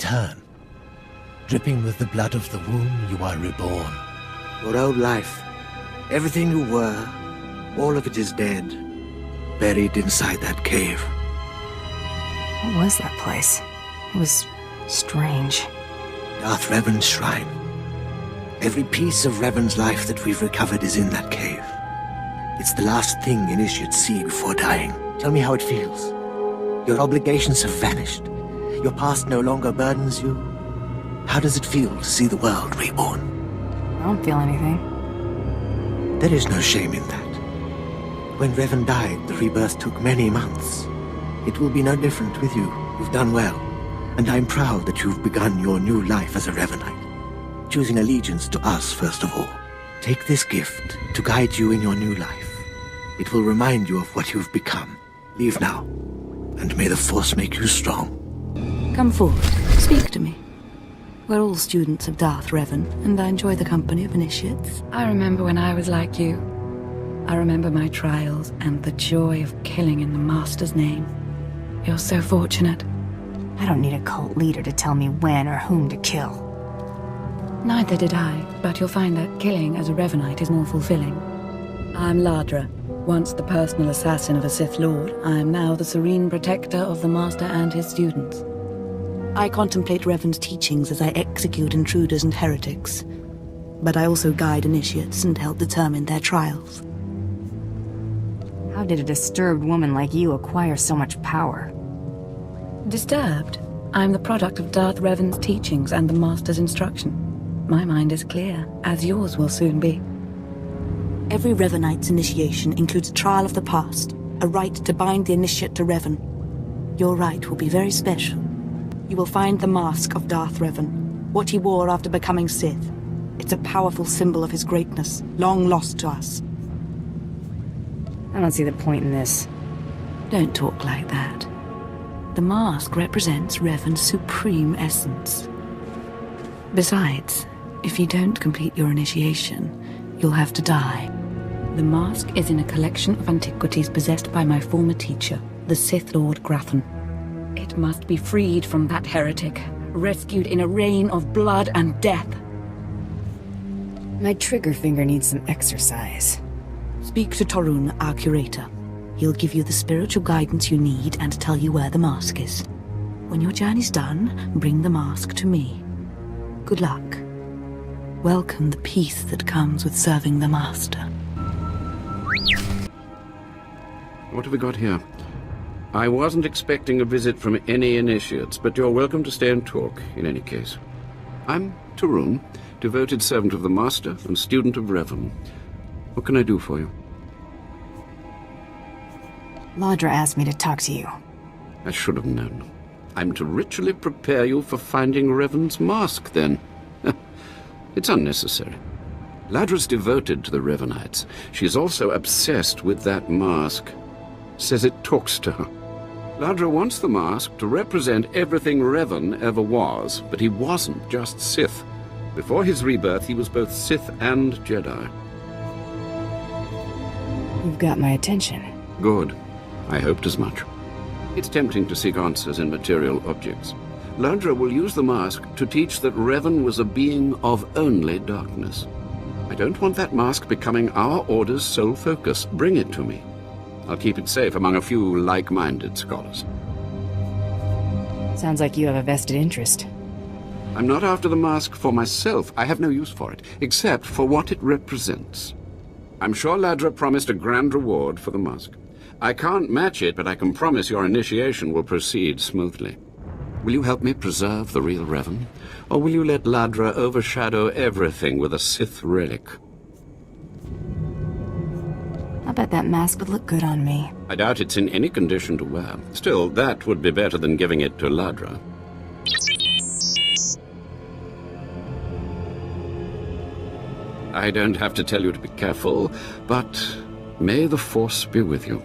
return. Dripping with the blood of the womb, you are reborn. Your old life, everything you were, all of it is dead, buried inside that cave. What was that place? It was strange. Darth Revan's shrine. Every piece of Revan's life that we've recovered is in that cave. It's the last thing initiates see before dying. Tell me how it feels. Your obligations have vanished. Your past no longer burdens you. How does it feel to see the world reborn? I don't feel anything. There is no shame in that. When Revan died, the rebirth took many months. It will be no different with you. You've done well. And I'm proud that you've begun your new life as a Revanite, choosing allegiance to us first of all. Take this gift to guide you in your new life. It will remind you of what you've become. Leave now, and may the Force make you strong. Come forward. Speak to me. We're all students of Darth Revan, and I enjoy the company of initiates. I remember when I was like you. I remember my trials and the joy of killing in the Master's name. You're so fortunate. I don't need a cult leader to tell me when or whom to kill. Neither did I, but you'll find that killing as a Revanite is more fulfilling. I'm Ladra. Once the personal assassin of a Sith Lord, I am now the serene protector of the Master and his students. I contemplate Revan's teachings as I execute intruders and heretics, but I also guide initiates and help determine their trials. How did a disturbed woman like you acquire so much power? Disturbed? I'm the product of Darth Revan's teachings and the Master's instruction. My mind is clear, as yours will soon be. Every Revanite's initiation includes a trial of the past, a rite to bind the initiate to Revan. Your rite will be very special. You will find the mask of Darth Revan, what he wore after becoming Sith. It's a powerful symbol of his greatness, long lost to us. I don't see the point in this. Don't talk like that. The mask represents Revan's supreme essence. Besides, if you don't complete your initiation, you'll have to die. The mask is in a collection of antiquities possessed by my former teacher, the Sith Lord Grathan. It must be freed from that heretic, rescued in a rain of blood and death. My trigger finger needs some exercise. Speak to Torun, our curator. He'll give you the spiritual guidance you need and tell you where the mask is. When your journey's done, bring the mask to me. Good luck. Welcome the peace that comes with serving the Master. What have we got here? I wasn't expecting a visit from any initiates, but you're welcome to stay and talk, in any case. I'm Torun, devoted servant of the Master and student of Revan. What can I do for you? Ladra asked me to talk to you. I should have known. I'm to ritually prepare you for finding Revan's mask, then. It's unnecessary. Ladra's devoted to the Revanites. She's also obsessed with that mask. Says it talks to her. Ladra wants the mask to represent everything Revan ever was, but he wasn't just Sith. Before his rebirth, he was both Sith and Jedi. You've got my attention. Good. I hoped as much. It's tempting to seek answers in material objects. Ladra will use the mask to teach that Revan was a being of only darkness. I don't want that mask becoming our Order's sole focus. Bring it to me. I'll keep it safe among a few like-minded scholars. Sounds like you have a vested interest. I'm not after the mask for myself. I have no use for it, except for what it represents. I'm sure Ladra promised a grand reward for the mask. I can't match it, but I can promise your initiation will proceed smoothly. Will you help me preserve the real Revan? Or will you let Ladra overshadow everything with a Sith relic? I bet that mask would look good on me. I doubt it's in any condition to wear. Still, that would be better than giving it to Ladra. I don't have to tell you to be careful, but may the Force be with you.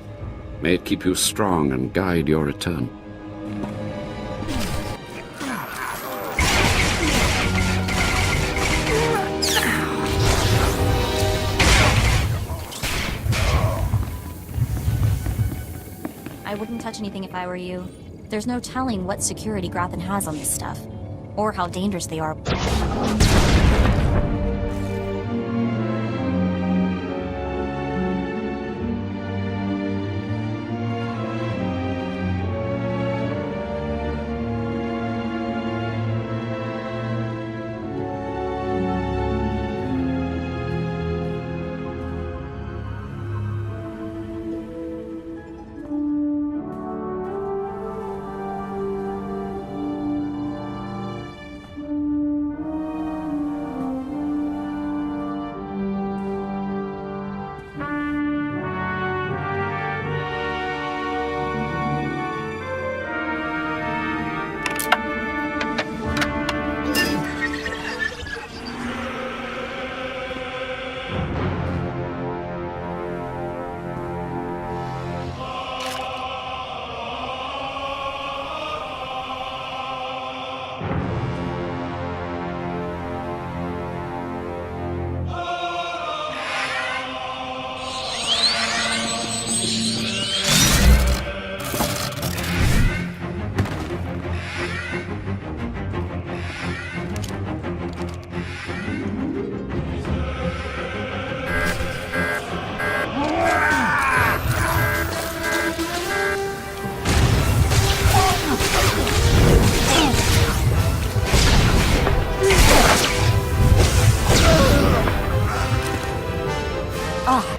May it keep you strong and guide your return. I wouldn't touch anything if I were you. There's no telling what security Grathan has on this stuff. or how dangerous they are.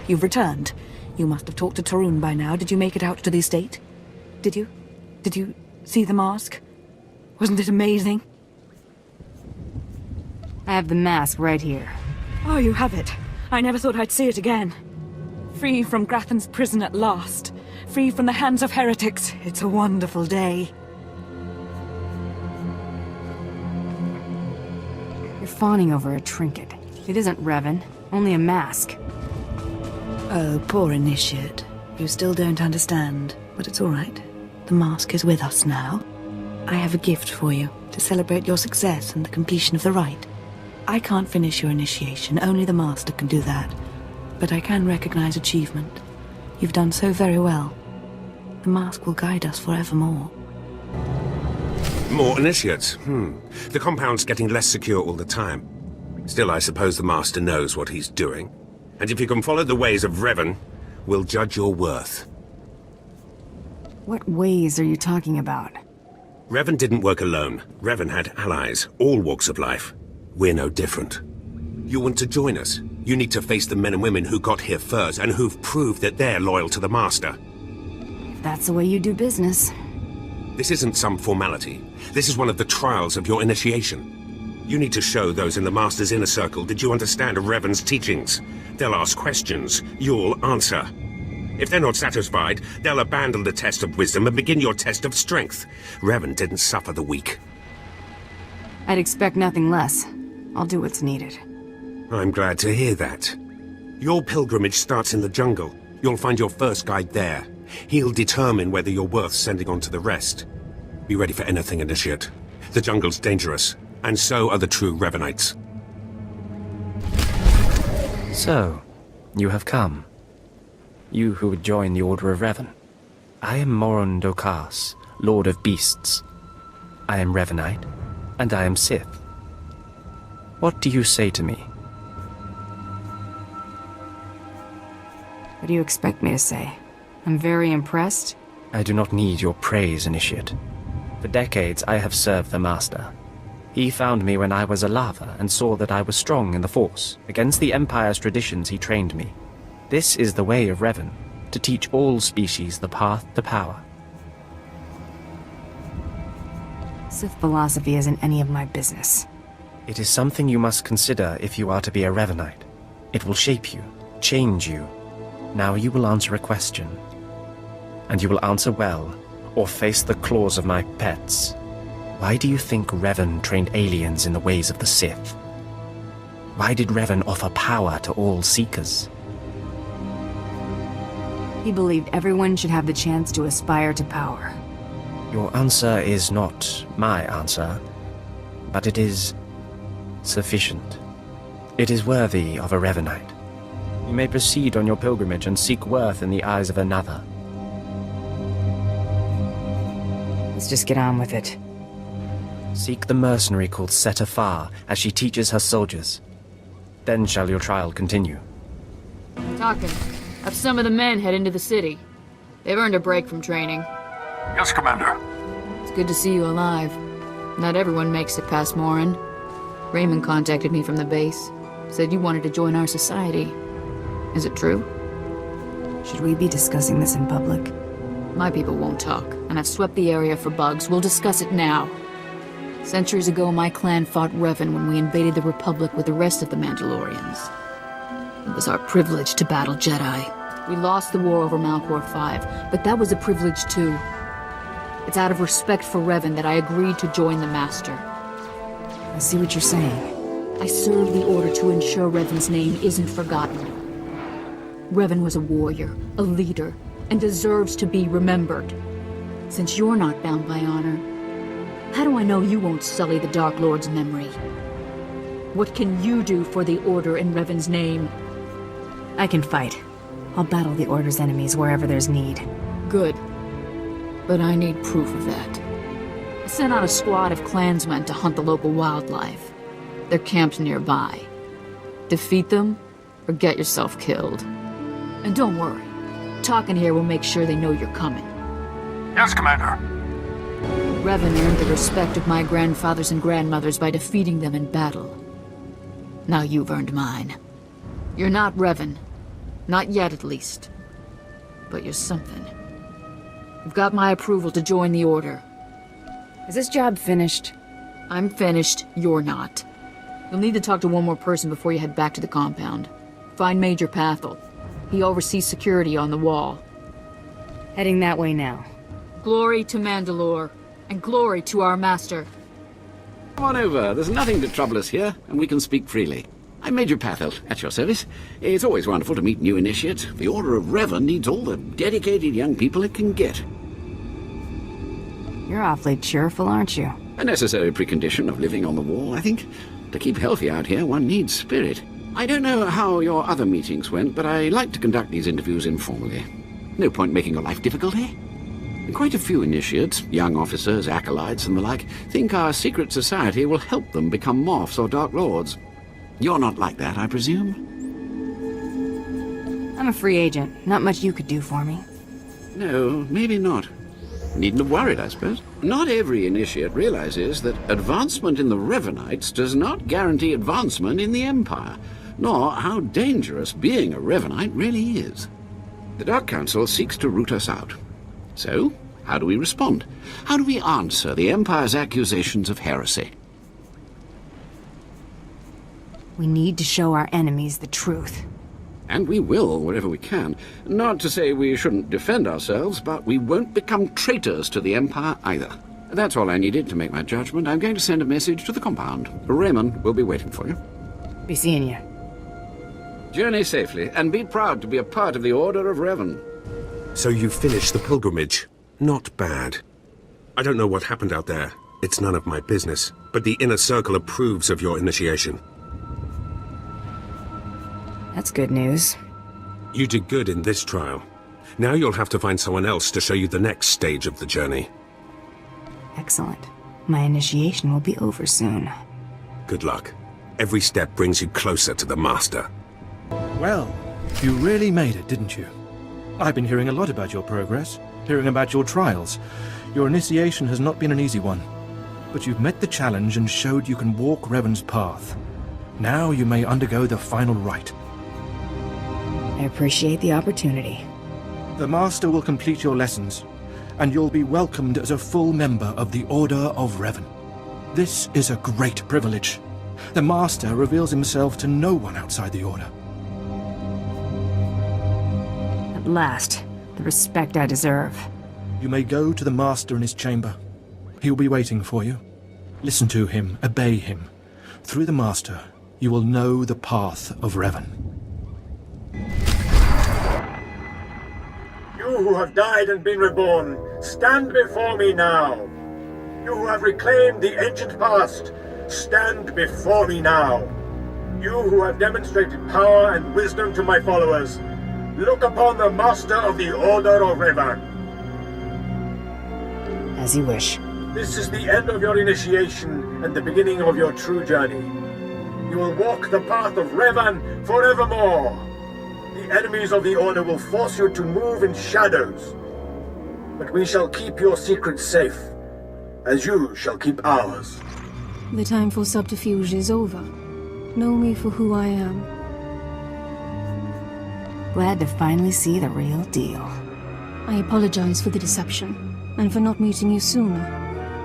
You've returned. You must have talked to Tarun by now. Did you make it out to the estate? Did you? Did you see the mask? Wasn't it amazing? I have the mask right here. Oh, you have it. I never thought I'd see it again. Free from Grathan's prison at last. Free from the hands of heretics. It's a wonderful day. You're fawning over a trinket. It isn't Revan, only a mask. Oh, poor initiate. You still don't understand, but it's all right. The mask is with us now. I have a gift for you to celebrate your success and the completion of the rite. I can't finish your initiation, only the Master can do that. But I can recognize achievement. You've done so very well. The mask will guide us forevermore. More initiates? The compound's getting less secure all the time. Still, I suppose the Master knows what he's doing. And if you can follow the ways of Revan, we'll judge your worth. What ways are you talking about? Revan didn't work alone. Revan had allies, all walks of life. We're no different. You want to join us? You need to face the men and women who got here first and who've proved that they're loyal to the Master. If that's the way you do business. This isn't some formality. This is one of the trials of your initiation. You need to show those in the Master's inner circle that you understand Revan's teachings. They'll ask questions. You'll answer. If they're not satisfied, they'll abandon the test of wisdom and begin your test of strength. Revan didn't suffer the weak. I'd expect nothing less. I'll do what's needed. I'm glad to hear that. Your pilgrimage starts in the jungle. You'll find your first guide there. He'll determine whether you're worth sending on to the rest. Be ready for anything, Initiate. The jungle's dangerous, and so are the true Revanites. So, you have come. You who would join the Order of Revan. I am kaaaas, Lord of Beasts. I am Revanite, and I am Sith. What do you say to me? What do you expect me to say? I'm very impressed. I do not need your praise, Initiate. For decades I have served the Master. He found me when I was a lava and saw that I was strong in the Force. Against the Empire's traditions he trained me. This is the way of Revan, to teach all species the path to power. Sith philosophy isn't any of my business. It is something you must consider if you are to be a Revanite. It will shape you, change you. Now you will answer a question. And you will answer well, or face the claws of my pets. Why do you think Revan trained aliens in the ways of the Sith? Why did Revan offer power to all Seekers? He believed everyone should have the chance to aspire to power. Your answer is not my answer, but it is sufficient. It is worthy of a Revanite. You may proceed on your pilgrimage and seek worth in the eyes of another. Let's just get on with it. Seek the mercenary called Set Afar as she teaches her soldiers. Then shall your trial continue. Talking. Have some of the men head into the city. They've earned a break from training. Yes, Commander. It's good to see you alive. Not everyone makes it past Morin. Raymond contacted me from the base. Said you wanted to join our society. Is it true? Should we be discussing this in public? My people won't talk, and I've swept the area for bugs. We'll discuss it now. Centuries ago, my clan fought Revan when we invaded the Republic with the rest of the Mandalorians. It was our privilege to battle Jedi. We lost the war over Malchor 5, but that was a privilege too. It's out of respect for Revan that I agreed to join the Master. I see what you're saying. I serve the Order to ensure Revan's name isn't forgotten. Revan was a warrior, a leader, and deserves to be remembered. Since you're not bound by honor, how do I know you won't sully the Dark Lord's memory? What can you do for the Order in Revan's name? I can fight. I'll battle the Order's enemies wherever there's need. Good. But I need proof of that. I sent out a squad of clansmen to hunt the local wildlife. They're camped nearby. Defeat them, or get yourself killed. And don't worry. Talking here will make sure they know you're coming. Yes, Commander. Revan earned the respect of my grandfathers and grandmothers by defeating them in battle. Now you've earned mine. You're not Revan. Not yet, at least. But you're something. You've got my approval to join the Order. Is this job finished? I'm finished, you're not. You'll need to talk to one more person before you head back to the compound. Find Major Pathel. He oversees security on the wall. Heading that way now. Glory to Mandalore, and glory to our master. Come on over. There's nothing to trouble us here, and we can speak freely. I'm Major Pathel, at your service. It's always wonderful to meet new initiates. The Order of Revan needs all the dedicated young people it can get. You're awfully cheerful, aren't you? A necessary precondition of living on the wall, I think. To keep healthy out here, one needs spirit. I don't know how your other meetings went, but I like to conduct these interviews informally. No point making your life difficult, eh? Quite a few initiates, young officers, acolytes, and the like, think our secret society will help them become Morphs or Dark Lords. You're not like that, I presume? I'm a free agent. Not much you could do for me. No, maybe not. Needn't have worried, I suppose. Not every initiate realizes that advancement in the Revanites does not guarantee advancement in the Empire, nor how dangerous being a Revanite really is. The Dark Council seeks to root us out. So, how do we respond? How do we answer the Empire's accusations of heresy? We need to show our enemies the truth. And we will, wherever we can. Not to say we shouldn't defend ourselves, but we won't become traitors to the Empire either. That's all I needed to make my judgment. I'm going to send a message to the compound. Raymond will be waiting for you. Be seeing you. Journey safely, and be proud to be a part of the Order of Revan. So you finished the pilgrimage. Not bad. I don't know what happened out there. It's none of my business. But the Inner Circle approves of your initiation. That's good news. You did good in this trial. Now you'll have to find someone else to show you the next stage of the journey. Excellent. My initiation will be over soon. Good luck. Every step brings you closer to the Master. Well, you really made it, didn't you? I've been hearing a lot about your progress, hearing about your trials. Your initiation has not been an easy one. But you've met the challenge and showed you can walk Revan's path. Now you may undergo the final rite. I appreciate the opportunity. The Master will complete your lessons, and you'll be welcomed as a full member of the Order of Revan. This is a great privilege. The Master reveals himself to no one outside the Order. At last, the respect I deserve. You may go to the Master in his chamber. He'll be waiting for you. Listen to him, obey him. Through the Master, you will know the path of Revan. You who have died and been reborn, stand before me now. You who have reclaimed the ancient past, stand before me now. You who have demonstrated power and wisdom to my followers, look upon the Master of the Order of Revan. As you wish. This is the end of your initiation and the beginning of your true journey. You will walk the path of Revan forevermore. The enemies of the Order will force you to move in shadows. But we shall keep your secrets safe, as you shall keep ours. The time for subterfuge is over. Know me for who I am. Glad to finally see the real deal. I apologize for the deception, and for not meeting you sooner.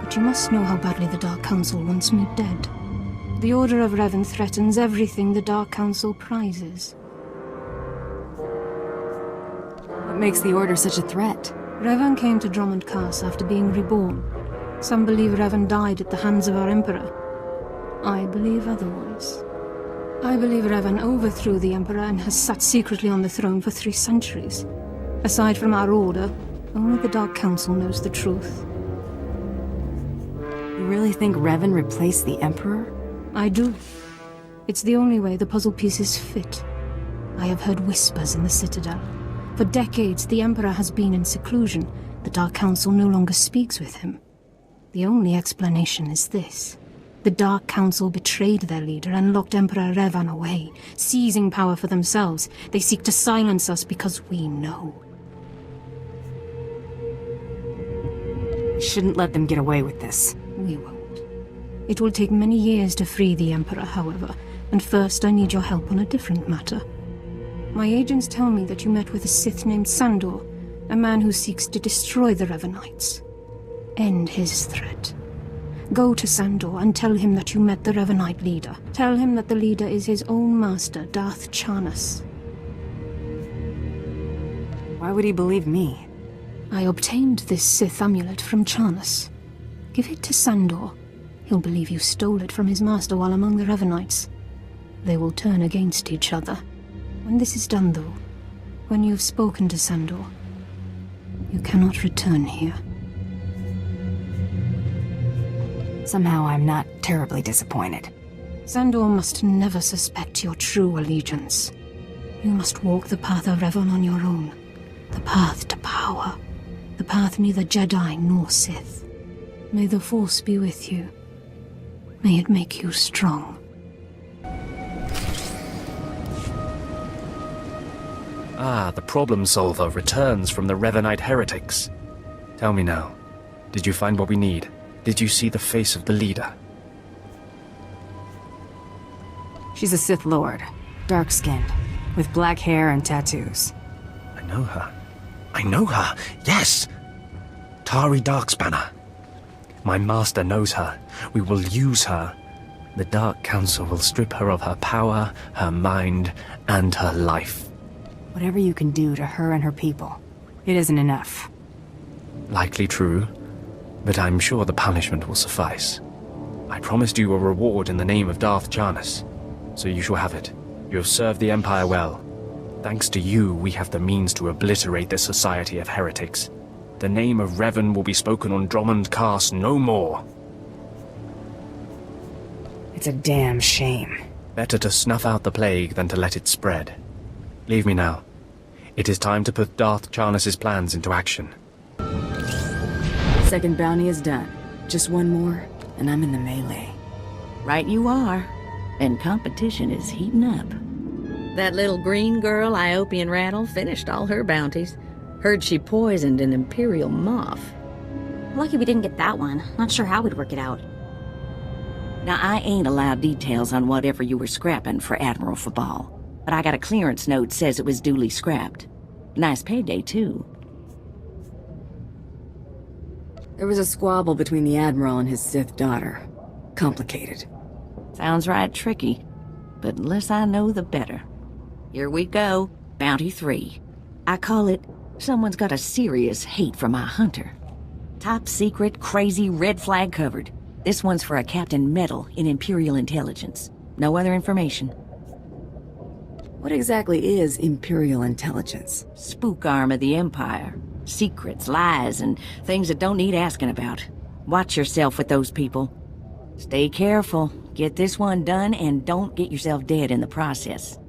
But you must know how badly the Dark Council wants me dead. The Order of Revan threatens everything the Dark Council prizes. What makes the Order such a threat? Revan came to Dromuund Kaaaas after being reborn. Some believe Revan died at the hands of our Emperor. I believe otherwise. I believe Revan overthrew the Emperor and has sat secretly on the throne for 3 centuries. Aside from our Order, only the Dark Council knows the truth. You really think Revan replaced the Emperor? I do. It's the only way the puzzle pieces fit. I have heard whispers in the Citadel. For decades, the Emperor has been in seclusion. The Dark Council no longer speaks with him. The only explanation is this. The Dark Council betrayed their leader and locked Emperor Revan away, seizing power for themselves. They seek to silence us because we know. We shouldn't let them get away with this. We won't. It will take many years to free the Emperor, however, and first I need your help on a different matter. My agents tell me that you met with a Sith named Sandor, a man who seeks to destroy the Revanites. End his threat. Go to Sandor and tell him that you met the Revanite leader. Tell him that the leader is his own master, Darth Charnas. Why would he believe me? I obtained this Sith amulet from Charnas. Give it to Sandor. He'll believe you stole it from his master while among the Revanites. They will turn against each other. When this is done, though, when you've spoken to Sandor, you cannot return here. Somehow I'm not terribly disappointed. Sandor must never suspect your true allegiance. You must walk the path of Revan on your own. The path to power. The path neither Jedi nor Sith. May the Force be with you. May it make you strong. Ah, the problem solver returns from the Revanite heretics. Tell me now, did you find what we need? Did you see the face of the leader? She's a Sith Lord, dark-skinned, with black hair and tattoos. I know her. I know her, yes! Tari Darkspanner. My master knows her. We will use her. The Dark Council will strip her of her power, her mind, and her life. Whatever you can do to her and her people, it isn't enough. Likely true, but I'm sure the punishment will suffice. I promised you a reward in the name of Darth Charnas, so you shall have it. You have served the Empire well. Thanks to you, we have the means to obliterate this society of heretics. The name of Revan will be spoken on Dromuund Kaaaas no more. It's a damn shame. Better to snuff out the plague than to let it spread. Leave me now. It is time to put Darth Charnas' plans into action. Second bounty is done. Just one more, and I'm in the melee. Right you are. And competition is heating up. That little green girl, Iopian Rattle, finished all her bounties. Heard she poisoned an Imperial moth. Lucky we didn't get that one. Not sure how we'd work it out. Now, I ain't allowed details on whatever you were scrapping for Admiral Fabal, but I got a clearance note says it was duly scrapped. Nice payday, too. There was a squabble between the Admiral and his Sith daughter. Complicated. Sounds right tricky, but the less I know, the better. Here we go. Bounty 3. I call it, someone's got a serious hate for my hunter. Top secret, crazy, red flag covered. This one's for a Captain Metal in Imperial Intelligence. No other information. What exactly is Imperial Intelligence? Spook arm of the Empire. Secrets, lies, and things that don't need asking about. Watch yourself with those people. Stay careful. Get this one done and don't get yourself dead in the process.